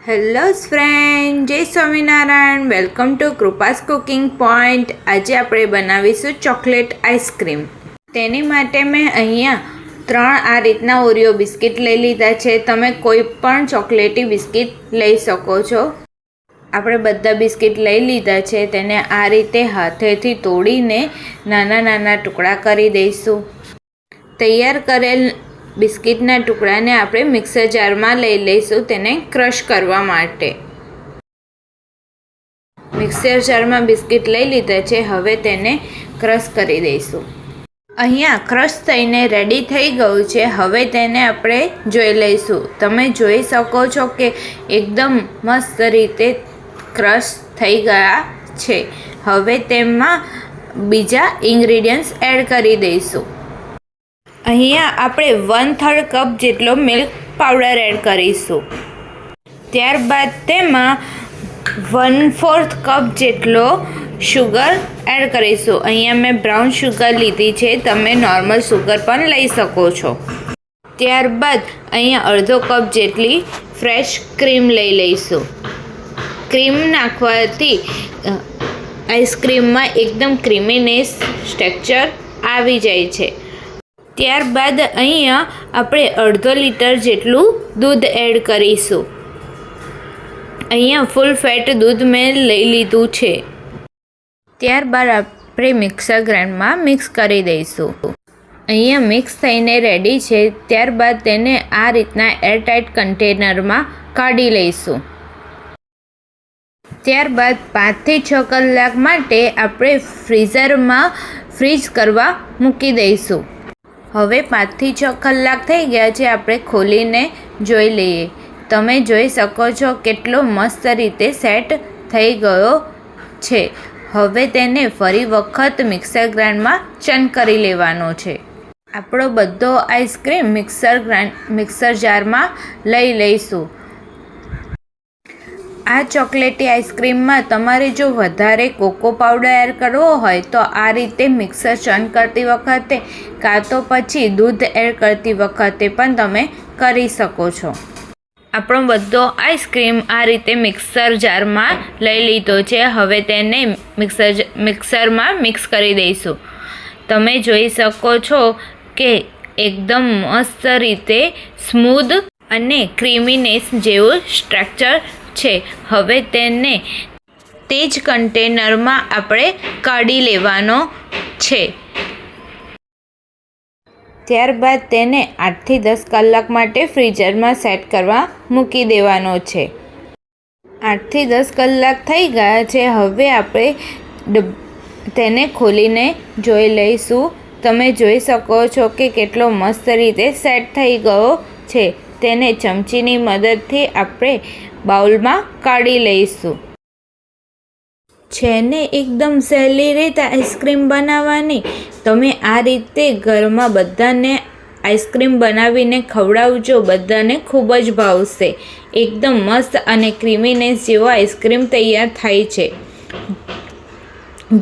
Hello friend, Jai Swaminarayan. Welcome to Krupa's cooking point. આજે આપણે બનાવીશું ચોકલેટ આઈસ્ક્રીમ. તેની માટે મેં અહીંયા 3 આ રીતના ઓરિયો બિસ્કિટ લઈ લીધા છે. તમે કોઈ પણ ચોકલેટી બિસ્કિટ લઈ શકો છો. આપણે બધા બિસ્કિટ લઈ લીધા છે. તેને આ રીતે હાથેથી તોડીને નાના નાના ટુકડા કરી દઈશું. તૈયાર કરેલ બિસ્કિટના ટુકડાને આપણે મિક્સર જારમાં લઈ લઈશું તેને ક્રશ કરવા માટે. મિક્સર જારમાં બિસ્કિટ લઈ લીધા છે. હવે તેને ક્રશ કરી દઈશું. અહીંયા ક્રશ થઈને રેડી થઈ ગયું છે. હવે તેને આપણે જોઈ લઈશું. તમે જોઈ શકો છો કે એકદમ મસ્ત રીતે ક્રશ થઈ ગયા છે. હવે તેમાં બીજા ઇન્ગ્રીડિયન્ટ્સ એડ કરી દઈશું. અહીંયા આપણે 1/3 કપ જેટલો મિલ્ક પાવડર એડ કરીશું. ત્યારબાદ તેમાં 1/4 કપ જેટલો શુગર એડ કરીશું. અહીંયા મેં બ્રાઉન શુગર લીધી છે. તમે નોર્મલ શુગર પણ લઈ શકો છો. ત્યારબાદ અહીંયા અડધો કપ જેટલી ફ્રેશ ક્રીમ લઈ લઈશું. ક્રીમ નાખવાથી આઈસ્ક્રીમમાં એકદમ ક્રીમીનેસ ટેક્સચર આવી જાય છે. ત્યારબાદ અહીંયા આપણે અડધો લીટર જેટલું દૂધ એડ કરીશું. અહીંયા ફૂલ ફેટ દૂધ મેં લઈ લીધું છે. ત્યારબાદ આપણે મિક્સર ગ્રાઇન્ડરમાં મિક્સ કરી દઈશું. અહીંયા મિક્સ થઈને રેડી છે. ત્યારબાદ તેને આ રીતના એરટાઇટ કન્ટેનરમાં કાઢી લઈશું. ત્યારબાદ 5 થી 6 કલાક માટે આપણે ફ્રીઝરમાં ફ્રીઝ કરવા મૂકી દઈશું. હવે 5 થી 6 કલાક થઈ ગયા છે. આપણે ખોલીને જોઈ લઈએ. તમે જોઈ શકો છો કેટલો મસ્ત રીતે સેટ થઈ ગયો છે. હવે તેને ફરી વખત મિક્સર ગ્રાઇન્ડમાં ચર્ન કરી લેવાનો છે. આપણો બધો આઈસ્ક્રીમ મિક્સર જારમાં લઈ લઈશું. આ ચોકલેટી આઈસ્ક્રીમમાં તમારે જો વધારે કોકો પાવડર એડ કરવો હોય તો આ રીતે મિક્સર ચર્ન કરતી વખતે કાં તો પછી દૂધ એડ કરતી વખતે પણ તમે કરી શકો છો. આપણો બધો આઈસ્ક્રીમ આ રીતે મિક્સર જારમાં લઈ લીધો છે. હવે તેને મિક્સરમાં મિક્સ કરી દઈશું. તમે જોઈ શકો છો કે એકદમ મસ્ત રીતે સ્મૂધ અને ક્રીમીનેસ જેવું સ્ટ્રક્ચર છે. હવે તેને તે જ કન્ટેનરમાં આપણે કાઢી લેવાનો છે. ત્યારબાદ તેને 8 થી 10 કલાક માટે ફ્રીઝરમાં સેટ કરવા મૂકી દેવાનો છે. 8 થી 10 કલાક થઈ ગયા છે. હવે આપણે તેને ખોલીને જોઈ લઈશું. તમે જોઈ શકો છો કે કેટલો મસ્ત રીતે સેટ થઈ ગયો છે. તેને ચમચીની મદદથી આપણે બાઉલમાં કાઢી લઈશું. છે ને એકદમ સહેલી રીતે આઈસ્ક્રીમ બનાવવાની. તમે આ રીતે ઘરમાં બધાને આઈસ્ક્રીમ બનાવીને ખવડાવજો. બધાને ખૂબ જ ભાવશે. એકદમ મસ્ત અને ક્રીમીનેસ જેવો આઈસ્ક્રીમ તૈયાર થાય છે.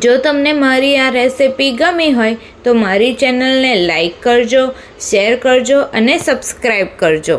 જો તમને મારી આ રેસિપી ગમી હોય તો મારી ચેનલને લાઈક કરજો, શેર કરજો અને સબસ્ક્રાઈબ કરજો.